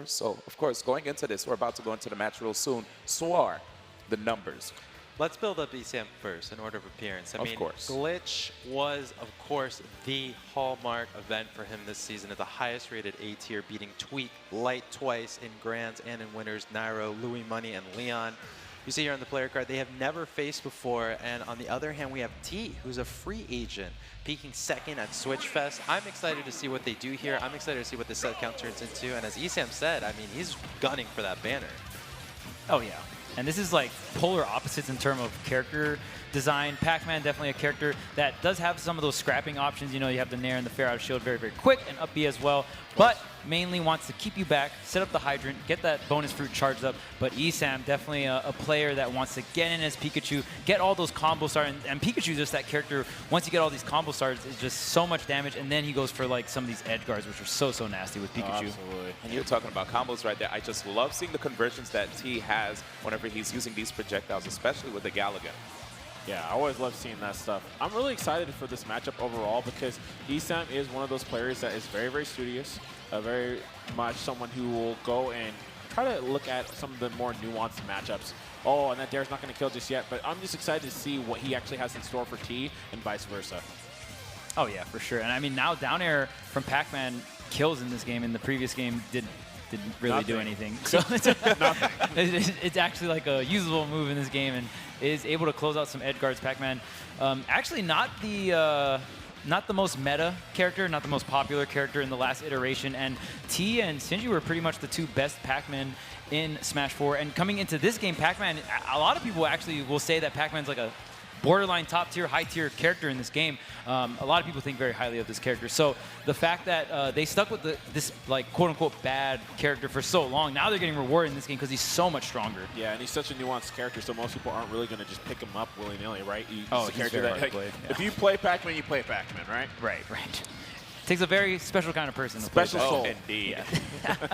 So, of course, going into this, we're about to go into the match real soon. So are the numbers. Let's build up ESAM first in order of appearance. I mean, Glitch was, of course, the hallmark event for him this season at the highest rated A tier, beating Tweak, Light twice in Grands and in Winners, Nairo, Louis Money, and Leon. You see here on the player card, they have never faced before. And on the other hand, we have T, who's a free agent, peaking second at Switch Fest. I'm excited to see what they do here. I'm excited to see what this set count turns into. And as ESAM said, I mean, he's gunning for that banner. Oh, yeah. And this is like polar opposites in terms of character design. Pac-Man, definitely a character that does have some of those scrapping options. You know, you have the Nair and the Fair Out Shield very, very quick, and up B as well. But mainly wants to keep you back, set up the Hydrant, get that bonus fruit charged up. But ESAM, definitely a player that wants to get in as Pikachu, get all those combo starts. And Pikachu, just that character, once you get all these combo starts, is just so much damage. And then he goes for like some of these edge guards, which are so, so nasty with Pikachu. Oh, absolutely. And you're talking about combos right there. I just love seeing the conversions that T has whenever he's using these projectiles, especially with the Galaga. Yeah, I always love seeing that stuff. I'm really excited for this matchup overall because ESAM is one of those players that is very, very studious, very much someone who will go and try to look at some of the more nuanced matchups. Oh, and that Dare's not going to kill just yet, but I'm just excited to see what he actually has in store for T and vice versa. Oh, yeah, for sure. And I mean, now down air from Pac-Man kills in this game. In the previous game, didn't really do anything. So it's actually like a usable move in this game and is able to close out some edge guards. Pac-Man, actually not the most meta character, not the most popular character in the last iteration. And T and Shinji were pretty much the two best Pac-Man in Smash 4. And coming into this game, Pac-Man, a lot of people actually will say that Pac-Man's like a borderline top tier, high tier character in this game. A lot of people think very highly of this character. So the fact that they stuck with this like quote unquote bad character for so long, now they're getting rewarded in this game because he's so much stronger. Yeah, and he's such a nuanced character, so most people aren't really going to just pick him up willy nilly, right? He's a character that like, if you play Pac-Man, you play Pac-Man, right? Right. Takes a very special kind of person. Special soul, indeed. Yeah.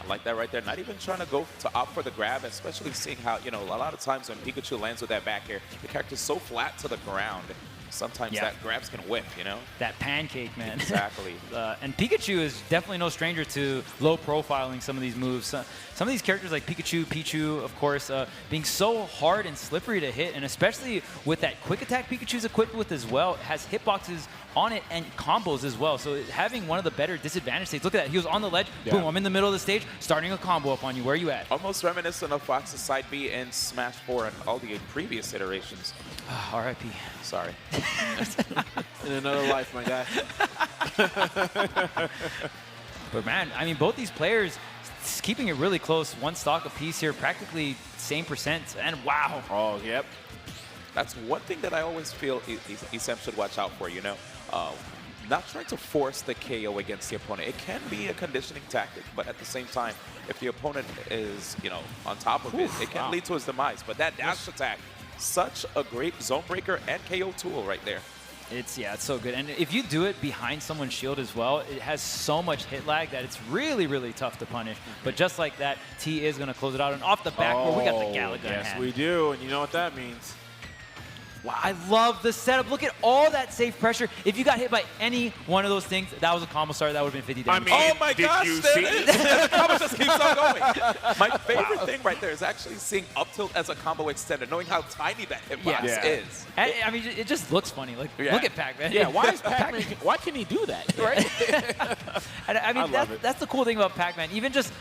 I like that right there. Not even trying to go to opt for the grab, especially seeing how, you know, a lot of times when Pikachu lands with that back air, the character's so flat to the ground. Sometimes that grabs can whip, you know? That pancake, man. Exactly. And Pikachu is definitely no stranger to low profiling some of these moves. Some of these characters like Pichu, of course, being so hard and slippery to hit, and especially with that quick attack Pikachu's equipped with as well, has hitboxes on it and combos as well. So having one of the better disadvantage states. Look at that. He was on the ledge. Yeah. Boom, I'm in the middle of the stage, starting a combo up on you. Where are you at? Almost reminiscent of Fox's side B in Smash 4 and all the previous iterations. R.I.P. Sorry. In another life, my guy. But man, I mean, both these players keeping it really close. One stock apiece here, practically same percent. And wow. Oh, yep. That's one thing that I always feel ESAM should watch out for, you know. Not trying to force the KO against the opponent. It can be a conditioning tactic, but at the same time, if the opponent is, you know, on top of it, it can lead to his demise. But that dash attack, such a great zone breaker and KO tool right there. It's so good. And if you do it behind someone's shield as well, it has so much hit lag that it's really, really tough to punish. But just like that, T is going to close it out. And off the back, we got the Galaga in hand. Yes, we do. And you know what that means. Wow, I love the setup. Look at all that safe pressure. If you got hit by any one of those things, that was a combo start. That would have been 50 damage. I mean, oh my gosh, the combo just keeps on going. My favorite thing right there is actually seeing up tilt as a combo extender, knowing how tiny that hitbox is. And, I mean, it just looks funny. Like, look at Pac-Man. Yeah, why is Pac-Man? Why can he do that? Right? And I mean, that's the cool thing about Pac-Man. Even just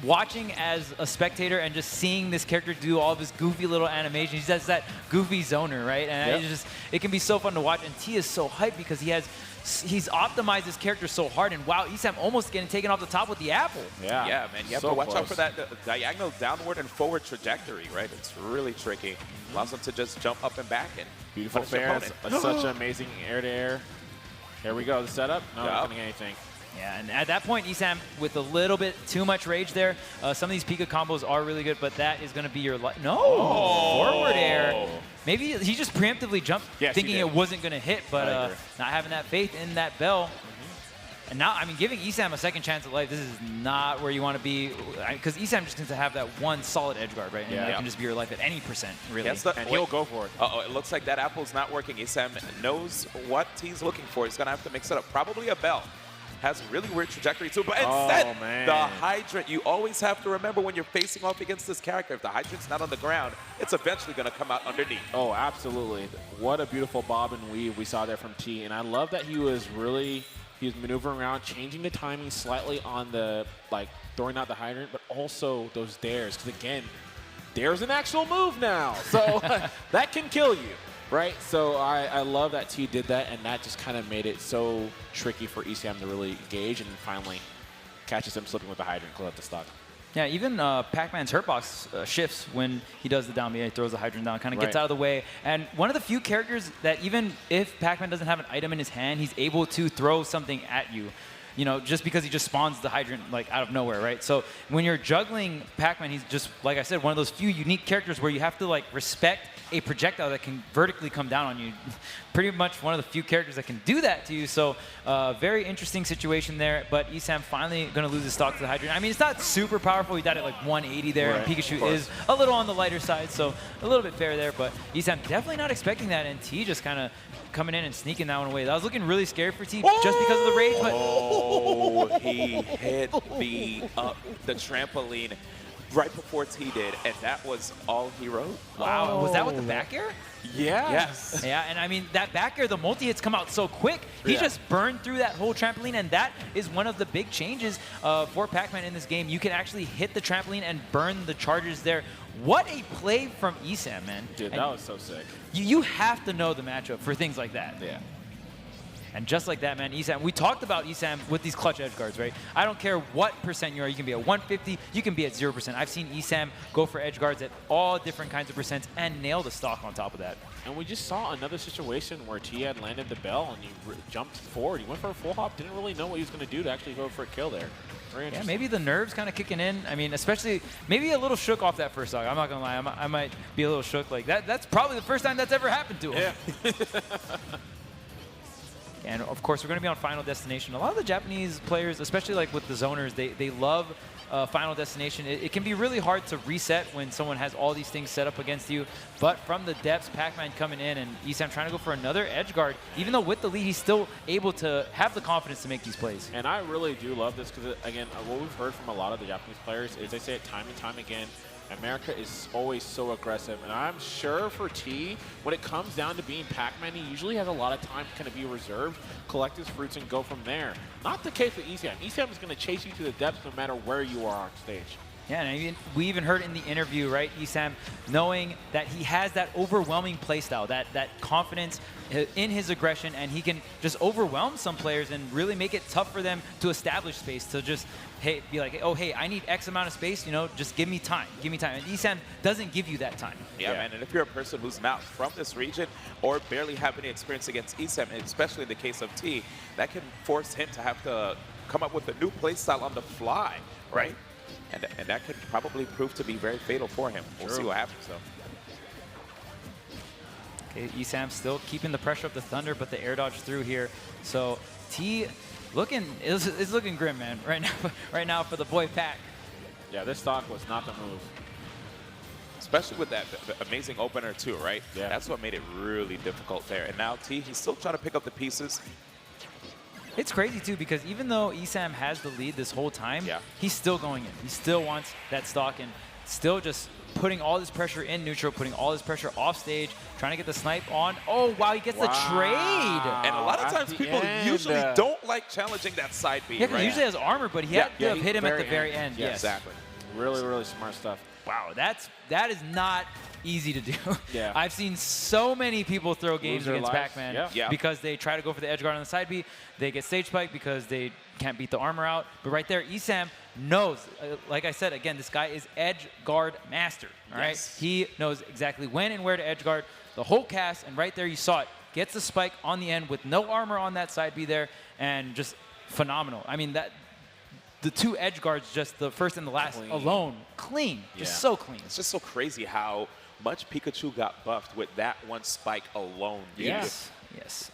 watching as a spectator and just seeing this character do all of his goofy little animations. He does that goofy zoner, right? And it can be so fun to watch. And T is so hyped because he's optimized his character so hard. And wow, ESAM almost getting taken off the top with the apple. Yeah, man. You have to watch out for that diagonal downward and forward trajectory, right? It's really tricky. Allows him to just jump up and back and beautiful fair. Such an amazing air-to-air. Here we go. The setup. No, not getting anything. Yeah, and at that point, ESAM, with a little bit too much rage there, some of these Pika combos are really good, but that is going to be your forward air. Maybe he just preemptively jumped thinking it wasn't going to hit, but not having that faith in that bell. And now, I mean, giving ESAM a second chance at life, this is not where you want to be, because ESAM just needs to have that one solid edge guard, right? And that can just be your life at any percent, really. And he'll go for it. Uh-oh, it looks like that apple's not working. ESAM knows what he's looking for. He's going to have to mix it up. Probably a bell. has a really weird trajectory too. But instead, man. the Hydrant, you always have to remember when you're facing off against this character, if the Hydrant's not on the ground, it's eventually going to come out underneath. Oh, absolutely. What a beautiful bob and weave we saw there from T. And I love that he was maneuvering around, changing the timing slightly on the, like, throwing out the Hydrant, but also those dares. Because, again, dare's an actual move now. So that can kill you. Right, so I love that T did that, and that just kind of made it so tricky for ESAM to really engage, and finally catches him slipping with the Hydrant, close out the stock. Yeah, even Pac-Man's hurtbox shifts when he does the down B. He throws the Hydrant down, kind of gets out of the way. And one of the few characters that even if Pac-Man doesn't have an item in his hand, he's able to throw something at you. You know, just because he just spawns the Hydrant like out of nowhere, right? So when you're juggling Pac-Man, he's just, like I said, one of those few unique characters where you have to like respect a projectile that can vertically come down on you. Pretty much one of the few characters that can do that to you. So very interesting situation there. But ESAM finally going to lose his stock to the Hydrant. I mean, it's not super powerful. He died at like 180 there. Right, and Pikachu is a little on the lighter side, so a little bit fair there. But ESAM definitely not expecting that. And T just kind of coming in and sneaking that one away. That was looking really scary for T just because of the rage. But oh, he hit the trampoline right before T did, and that was all he wrote. Wow, was that with the back air? Yeah. Yes. Yeah, and I mean, that back air, the multi-hits come out so quick. He just burned through that whole trampoline, and that is one of the big changes for Pac-Man in this game. You can actually hit the trampoline and burn the charges there. What a play from ESAM, man. Dude, that was so sick. You have to know the matchup for things like that. Yeah. And just like that, man, ESAM, we talked about ESAM with these clutch edge guards, right? I don't care what percent you are. You can be at 150, you can be at 0%. I've seen ESAM go for edge guards at all different kinds of percents and nail the stock on top of that. And we just saw another situation where T had landed the bell and he jumped forward. He went for a full hop, didn't really know what he was going to do to actually go for a kill there. Yeah, maybe the nerves kind of kicking in. I mean, especially maybe a little shook off that first stock. I'm not going to lie. I might be a little shook. Like that's probably the first time that's ever happened to him. Yeah. And of course, we're going to be on Final Destination. A lot of the Japanese players, especially like with the zoners, they love Final Destination. It can be really hard to reset when someone has all these things set up against you. But from the depths, Pac-Man coming in and ESAM trying to go for another edge guard. Even though with the lead, he's still able to have the confidence to make these plays. And I really do love this because, again, what we've heard from a lot of the Japanese players is they say it time and time again, America is always so aggressive, and I'm sure for T, when it comes down to being Pac-Man, he usually has a lot of time to kind of be reserved, collect his fruits, and go from there. Not the case with ESAM. ESAM is going to chase you to the depths no matter where you are on stage. Yeah, and we even heard in the interview, right, ESAM, knowing that he has that overwhelming playstyle, that confidence in his aggression, and he can just overwhelm some players and really make it tough for them to establish space, to just, hey, be like, oh, hey, I need X amount of space, you know, just give me time, give me time. And ESAM doesn't give you that time. Yeah, man, and if you're a person who's not from this region or barely have any experience against ESAM, especially in the case of T, that can force him to have to come up with a new playstyle on the fly, right? And that could probably prove to be very fatal for him. We'll see what happens, though. Okay, ESAM still keeping the pressure up the Thunder, but the air dodge through here. So T is looking grim, man, right now for the boy Pac. Yeah, this stock was not the move. Especially with that amazing opener, too, right? Yeah. That's what made it really difficult there. And now T, he's still trying to pick up the pieces. It's crazy, too, because even though ESAM has the lead this whole time, he's still going in. He still wants that stock and still just putting all this pressure in neutral, putting all this pressure off stage, trying to get the snipe on. Oh, wow, he gets the trade. And a lot of times people usually don't like challenging that side B, Yeah, because he usually has armor, but he had to have hit him at the very end. Yes, exactly. Really, really smart stuff. Wow, that is not easy to do. Yeah. I've seen so many people throw games against Pac-Man Yeah. because they try to go for the edge guard on the side B. They get stage spike because they can't beat the armor out. But right there, ESAM knows, like I said, again, this guy is edge guard master. All right, he knows exactly when and where to edge guard the whole cast. And right there, you saw it. Gets the spike on the end with no armor on that side B there, and just phenomenal. I mean, the two edge guards, just the first and the last alone, clean, just so clean. It's just so crazy how much Pikachu got buffed with that one spike alone. Yes.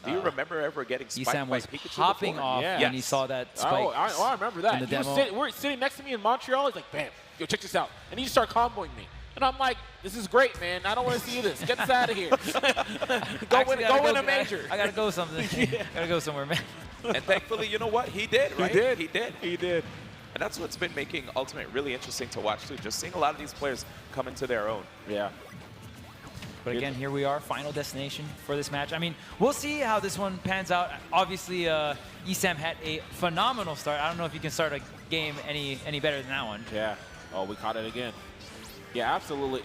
Do you remember ever getting spiked ESAM by was Pikachu hopping before? off when he saw that spike. Oh, I remember that. In the demo. We were sitting next to me in Montreal. He's like, bam, yo, check this out. And he just started comboing me. And I'm like, this is great, man. I don't want to see this. Get this out of here. Go win a major. I got to go something. I got to go somewhere, man. And thankfully, you know what? He did, right? He did. He did. He did. And that's what's been making Ultimate really interesting to watch, too. Just seeing a lot of these players come into their own. Yeah. But again, here we are, final destination for this match. I mean, we'll see how this one pans out. Obviously, ESAM had a phenomenal start. I don't know if you can start a game any better than that one. Yeah. Oh, we caught it again. Yeah, absolutely.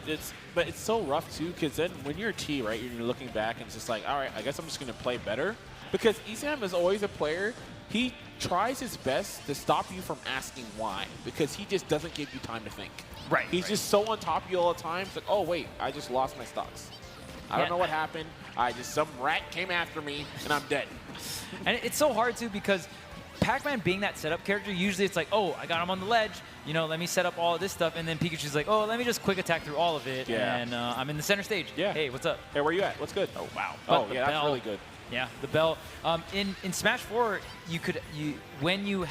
But it's so rough, too, because then when you're T, right, you're looking back and it's just like, all right, I guess I'm just going to play better. Because ESAM is always a player, he tries his best to stop you from asking why, because he just doesn't give you time to think. Right. He's just so on top of you all the time. It's like, oh, wait, I just lost my stocks. I don't know what happened. Some rat came after me, and I'm dead. And it's so hard, too, because Pac-Man being that setup character, usually it's like, oh, I got him on the ledge. You know, let me set up all of this stuff. And then Pikachu's like, oh, let me just quick attack through all of it. Yeah. And I'm in the center stage. Yeah. Hey, what's up? Hey, where you at? What's good? Oh, wow. Oh, yeah, that's really good. Yeah, the bell. In Smash 4, when you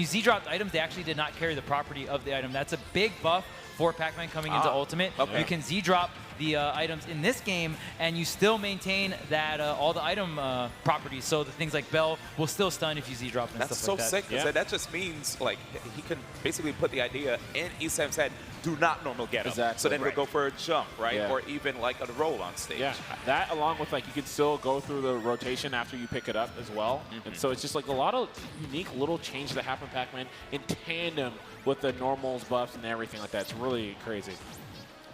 Z-dropped items, they actually did not carry the property of the item. That's a big buff for Pac-Man coming into Ultimate. Okay. You can Z-drop the items in this game, and you still maintain that all the item properties. So the things like Bell will still stun if you Z-drop and That's stuff like that. so sick, because that just means, like, he can basically put the idea in ESAM's head, do not normal get him. Exactly. So then he'll go for a jump, right? Yeah. Or even, like, a roll on stage. Yeah, that along with, like, you can still go through the rotation after you pick it up as well. And so it's just, like, a lot of unique little changes that happen in Pac-Man in tandem with the normals, buffs, and everything like that. It's really crazy.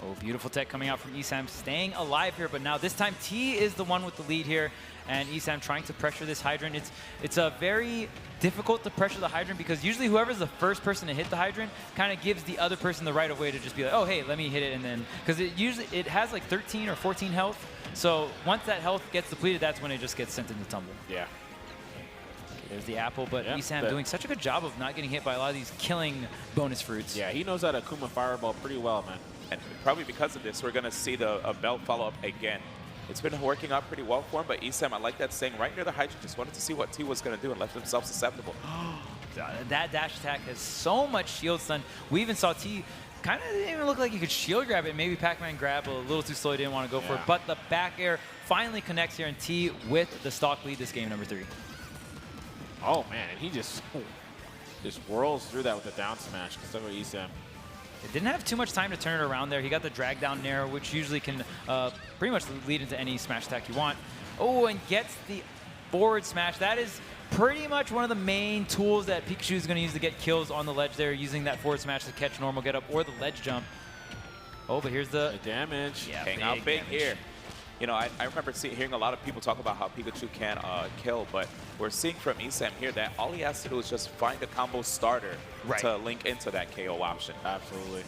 Oh, beautiful tech coming out from ESAM, staying alive here, but now this time T is the one with the lead here, and ESAM trying to pressure this hydrant. It's a very difficult to pressure the hydrant because usually whoever's the first person to hit the hydrant kind of gives the other person the right of way to just be like, oh, hey, let me hit it, and then, because it has like 13 or 14 health, so once that health gets depleted, that's when it just gets sent into tumble. Yeah. There's the apple, but ESAM doing such a good job of not getting hit by a lot of these killing bonus fruits. Yeah, he knows how to Akuma Fireball pretty well, man. And probably because of this, we're going to see the belt follow-up again. It's been working out pretty well for him, but ESAM, I like that staying right near the hydrant. Just wanted to see what T was going to do and left himself susceptible. That dash attack has so much shield stun. We even saw T kind of didn't even look like he could shield grab it. Maybe Pac-Man grabbed a little too slow, he didn't want to go for it. But the back air finally connects here, and T with the stock lead this game, number 3. Oh, man, and he just whirls through that with the down smash. Because of ESAM. It didn't have too much time to turn it around there. He got the drag down narrow, which usually can pretty much lead into any smash attack you want. Oh, and gets the forward smash. That is pretty much one of the main tools that Pikachu is going to use to get kills on the ledge there, using that forward smash to catch normal get up or the ledge jump. Oh, but here's the damage. Yeah, Hang out big here. You know, I remember hearing a lot of people talk about how Pikachu can kill, but we're seeing from ESAM here that all he has to do is just find a combo starter to link into that KO option. Absolutely.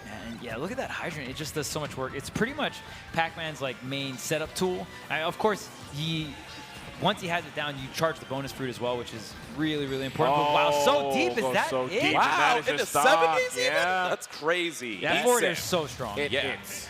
And yeah, look at that hydrant. It just does so much work. It's pretty much Pac-Man's like main setup tool. Of course, once he has it down, you charge the bonus fruit as well, which is really, really important. But wow, so deep is that so it? Deep, Wow, in the 70s even? That's crazy. That forward is so strong. It hits.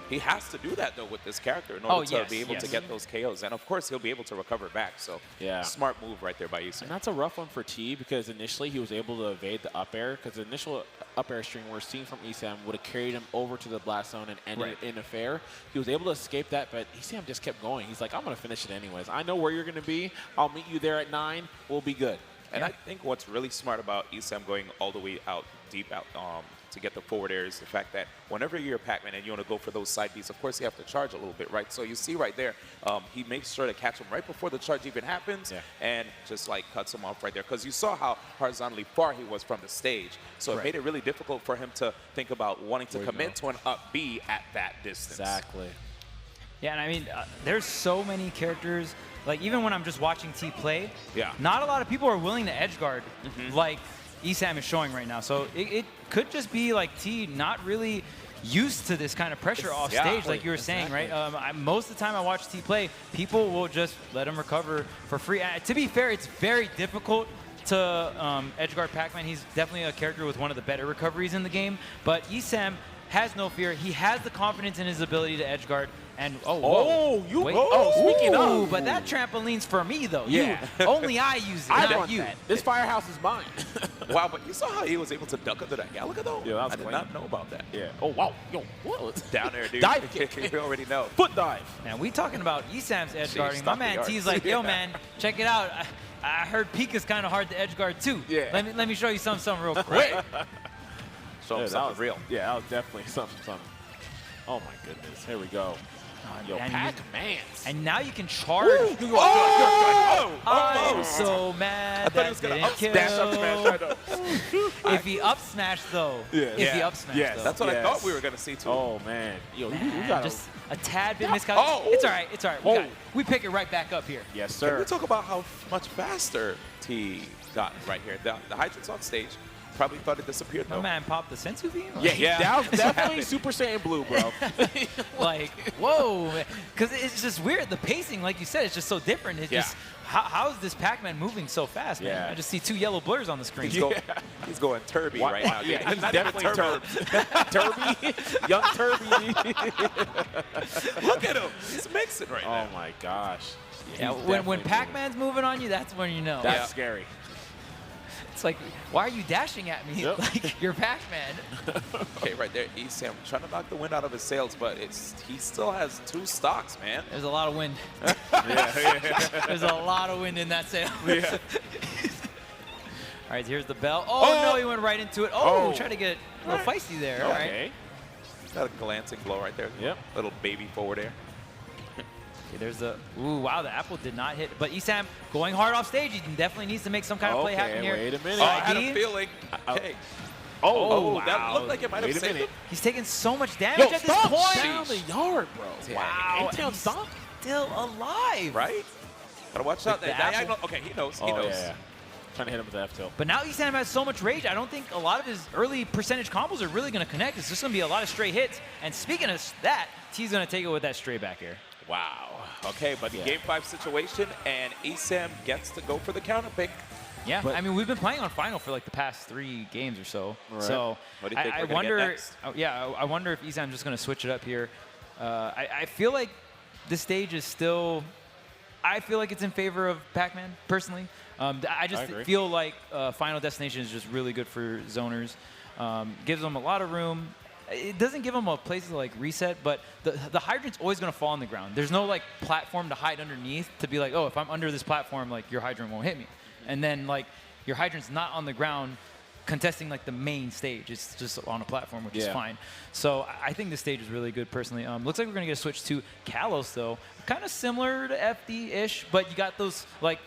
He has to do that, though, with this character in order to be able to get those KOs. And, of course, he'll be able to recover back. So, smart move right there by ESAM. And that's a rough one for T because initially he was able to evade the up air because the initial up air string we're seeing from ESAM would have carried him over to the blast zone and ended it in a fair. He was able to escape that, but ESAM just kept going. He's like, I'm going to finish it anyways. I know where you're going to be. I'll meet you there at 9. We'll be good. And I think what's really smart about ESAM going all the way out, deep out, to get the forward air is the fact that whenever you're a Pac-Man and you want to go for those side Bs, of course you have to charge a little bit, right? So you see right there, he makes sure to catch him right before the charge even happens and just like cuts him off right there. Because you saw how horizontally far he was from the stage. So it made it really difficult for him to think about wanting to commit to an up B at that distance. Exactly. Yeah, and I mean, there's so many characters. Like, even when I'm just watching T play, not a lot of people are willing to edge guard like ESAM is showing right now. So it could just be like T not really used to this kind of pressure off stage, like you were saying, right? Most of the time I watch T play, people will just let him recover for free. To be fair, it's very difficult to edge guard Pac-Man. He's definitely a character with one of the better recoveries in the game, but ESAM has no fear. He has the confidence in his ability to edge guard, And whoa. Speaking of. But that trampoline's for me though. Yeah. Only I use it, I not want you. that. This firehouse is mine. Wow, but you saw how he was able to duck under that Galaga though? Yeah, that was I did clean. not know about that. Yeah. Oh, wow. Yo, what? Down there, dude. Dive kick. You already know. Foot dive. And we talking about ESAM's edge Jeez, guarding. My stop the man yards. T's like, yo man, check it out. I heard Pika's kind of hard to edge guard too. Yeah. Let me show you something real quick. Show him Yeah, something real. Yeah, that was definitely something. Oh, my goodness. Here we go. Yo, and Pac-Mans. And now you can charge. I'm so mad I thought he was that gonna didn't up smash, up smash. kill. If he up smash though. If he up smash though. That's what I thought we were going to see too. Oh, man. Yo, Man, we got just a tad bit miscalculated. Oh. It's all right. It's all right. We, got it. We pick it right back up here. Yes, Can we sir. talk about how much faster T got right here? The Hydrant's on stage. Probably thought it disappeared My though. man popped the Sensu beam. Yeah, that was definitely Super Saiyan Blue, bro. Like, whoa. Because it's just weird. The pacing, like you said, is just so different. It's just, how is this Pac-Man moving so fast, man? Yeah. I just see 2 yellow blurs on the screen. He's going Turby right now. Dude. Yeah, he's Not even definitely Turbo. Turby. Young Turby. Look at him. He's mixing right Oh, now. my gosh. Yeah, He's when definitely Pac-Man's moving on you, that's when you know. That's Yeah. scary. It's like, why are you dashing at me Yep. like you're Pac-Man? Okay, right there, ESAM trying to knock the wind out of his sails, but he still has 2 stocks, man. There's a lot of wind. Yeah. There's a lot of wind in that sail. Yeah. All right, here's the bell. Oh, no, he went right into it. Oh, tried to get a little feisty there. All right. Okay. Got a glancing blow right there. Yep. Little baby forward air. Okay, there's the, ooh, wow, the apple did not hit. But ESAM going hard off stage. He definitely needs to make some kind of play happen here. Wait a minute. Oh, I had ID? a feeling. Okay. Oh, wow. That looked like it might have Wait a saved minute. him. He's taking so much damage Yo, at this stop point. down the yard, bro. Wow. Ain't and Town he's stop? still alive. Right? Gotta watch out. the That apple. diagonal. Okay, he knows. He Oh, knows. yeah. Trying to hit him with the F-tilt. But now ESAM has so much rage, I don't think a lot of his early percentage combos are really going to connect. It's just going to be a lot of straight hits. And speaking of that, T's going to take it with that straight back here. Wow. Okay, but Yeah. game 5 situation, and ESAM gets to go for the counter pick. Yeah, But- I mean, we've been playing on Final for like the past 3 games or so. Right. So What do you think I we're gonna wonder, get next? I wonder if ESAM's just going to switch it up here. I feel like this stage is still, I feel like it's in favor of Pac-Man, personally. I just agree. feel like Final Destination is just really good for zoners. Gives them a lot of room. It doesn't give them a place to like reset, but the hydrant's always going to fall on the ground. There's no like platform to hide underneath to be like, oh, if I'm under this platform, like your hydrant won't hit me. And then like your hydrant's not on the ground contesting like the main stage. It's just on a platform, which is fine. So I think this stage is really good personally. Looks like we're going to get a switch to Kalos though. Kind of similar to FD-ish, but you got those like,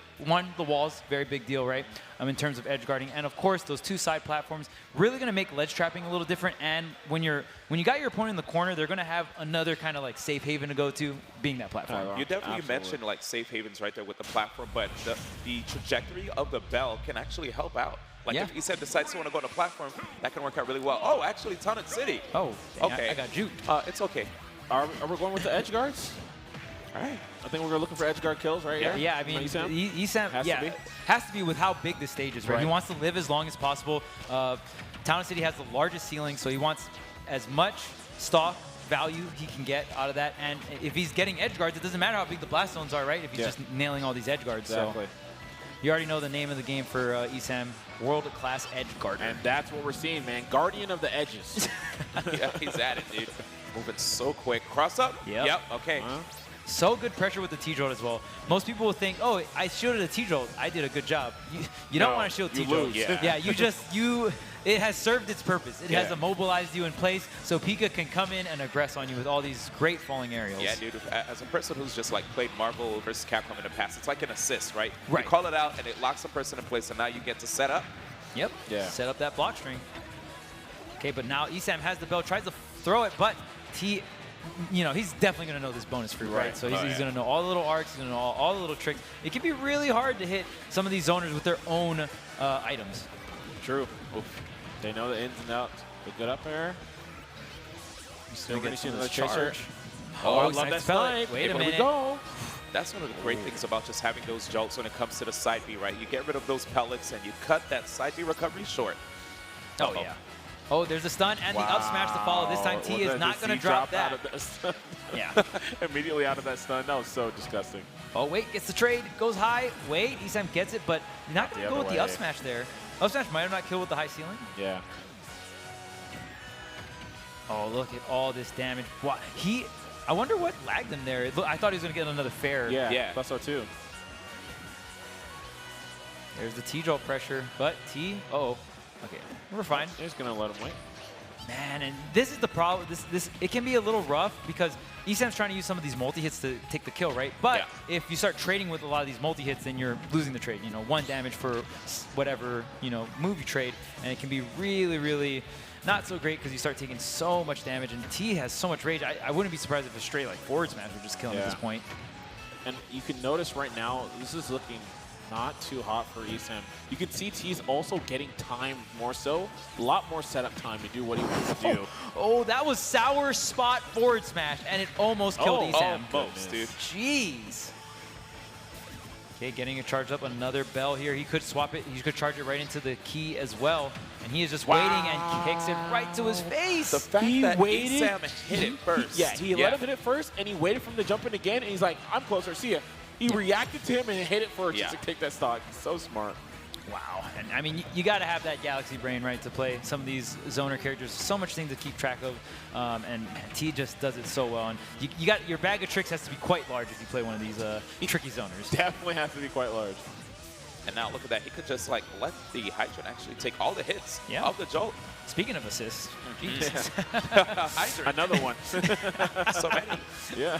the walls, very big deal, right? In terms of edge guarding, and of course those 2 side platforms really going to make ledge trapping a little different. And when you got your opponent in the corner, they're going to have another kind of like safe haven to go to, being that platform. You definitely Absolutely. mentioned like safe havens right there with the platform, but the trajectory of the bell can actually help out. Like Yeah. if ESAM decides to want to go on a platform, that can work out really well. Oh, actually, Tonic City. Oh, dang, Okay. I got juked. It's okay. Are we going with the edge guards? All right. I think we're looking for edge guard kills right here. Yeah, I mean, ESAM? ESAM, Has to be. has to be with how big the stage is, right? He Right. wants to live as long as possible. Town City has the largest ceiling, so he wants as much stock value he can get out of that. And if he's getting edge guards, it doesn't matter how big the blast zones are, right? If he's Yeah. just nailing all these edge guards. Exactly. So you already know the name of the game for ESAM, world-class edge guarder. And that's what we're seeing, man. Guardian of the edges. Yeah, he's at it, dude. Moving so quick. Cross up. Yep. Okay. So good pressure with the T-Jolt as well. Most people will think, oh, I shielded a T-Jolt. I did a good job. You don't No, want to shield you T-Jolt. lose. Yeah, it has served its purpose. It has Yeah. immobilized you in place, so Pika can come in and aggress on you with all these great falling aerials. Yeah, dude. As a person who's just like played Marvel vs. Capcom in the past, it's like an assist, right? Right. You call it out, and it locks the person in place, and now you get to set up. Yep. Yeah. Set up that block string. Okay, but now ESAM has the bell, tries to throw it, but he's definitely going to know this bonus fruit, right? Right. So he's going to know all the little arcs, he's going to know all the little tricks. It can be really hard to hit some of these zoners with their own items. True. Oof. They know the ins and outs. The good up air. Still gonna get see some the of the chaser. charge. Oh, I love snipe that pellet. snipe. Wait a Here minute. we go. That's one of the great things about just having those jolts when it comes to the side B, right? You get rid of those pellets, and you cut that side B recovery short. Oh, Uh-oh. yeah. Oh, there's a stun and the up smash to follow. This time T Wow. is Well, not does going he to drop out that. of this? Yeah. Immediately out of that stun. That was so disgusting. Oh, wait, gets the trade, goes high. Wait, ESAM gets it, but not going to go with the up smash there. Up smash might have not killed with the high ceiling. Yeah. Oh, look at all this damage. Wow. I wonder what lagged him there. I thought he was going to get another fair. Yeah, thought so too. There's the T-Jolt pressure, but T, okay, we're fine. He's going to let him wait. Man, and this is the problem. It can be a little rough because ESAM's trying to use some of these multi-hits to take the kill, right? But if you start trading with a lot of these multi-hits, then you're losing the trade. You know, 1 damage for whatever, move you trade, and it can be really, really not so great because you start taking so much damage, and T has so much rage. I wouldn't be surprised if a straight like forward smash would just kill him at this point. And you can notice right now, this is looking not too hot for ESAM. You can see T's also getting time more so. A lot more setup time to do what he wants to do. Oh, that was sour spot forward smash, and it almost killed ESAM. Almost, dude. Jeez. Okay, getting a charge up, another bell here. He could swap it. He could charge it right into the key as well. And he is just waiting and kicks it right to his face. The fact that ESAM hit it first. He let him hit it first, and he waited for him to jump in again, and he's like, I'm closer, see ya. He reacted to him and hit it first just to take that stock. He's so smart. Wow. And I mean, you got to have that galaxy brain, right, to play some of these zoner characters. So much things to keep track of. And man, T just does it so well. And you got your bag of tricks has to be quite large if you play one of these tricky zoners. Definitely has to be quite large. And now look at that. He could just like let the Hydrant actually take all the hits of the Jolt. Speaking of assists, Jesus. Another one. So many. Yeah.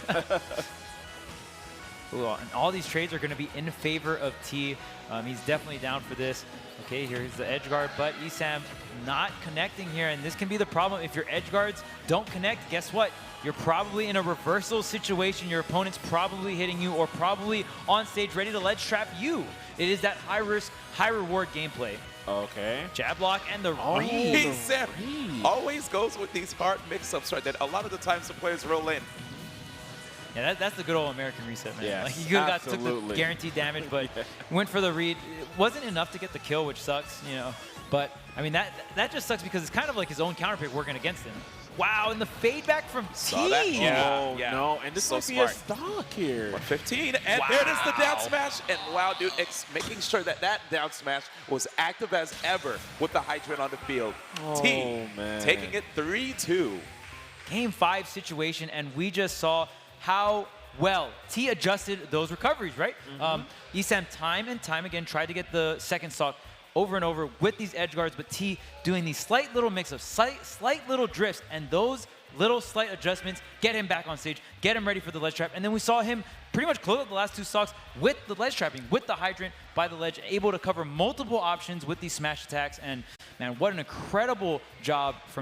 Ooh, and all these trades are going to be in favor of T. He's definitely down for this. Okay, here's the edge guard, but ESAM not connecting here, and this can be the problem. If your edge guards don't connect, guess what? You're probably in a reversal situation. Your opponent's probably hitting you or probably on stage ready to ledge trap you. It is that high risk, high reward gameplay. Okay. Jab block and the read. ESAM always goes with these hard mix-ups right that a lot of the times the players roll in. Yeah, that's the good old American reset, man. Yes, like you could have took the guaranteed damage, but went for the read. It wasn't enough to get the kill, which sucks, But I mean that just sucks because it's kind of like his own counter pick working against him. Wow, and the fade back from T. Yeah. No, and this might be a stock here. 115, and there it is, the down smash. And wow, dude, making sure that down smash was active as ever with the Hydrant on the field. T taking it 3-2. Game 5 situation, and we just saw how well T adjusted those recoveries, right? ESAM time and time again tried to get the second stock over and over with these edge guards, but T doing these slight little mix-ups, slight little drifts, and those little slight adjustments get him back on stage, get him ready for the ledge trap, and then we saw him pretty much close out the last 2 stocks with the ledge trapping, with the Hydrant by the ledge, able to cover multiple options with these smash attacks, and man, what an incredible job from T.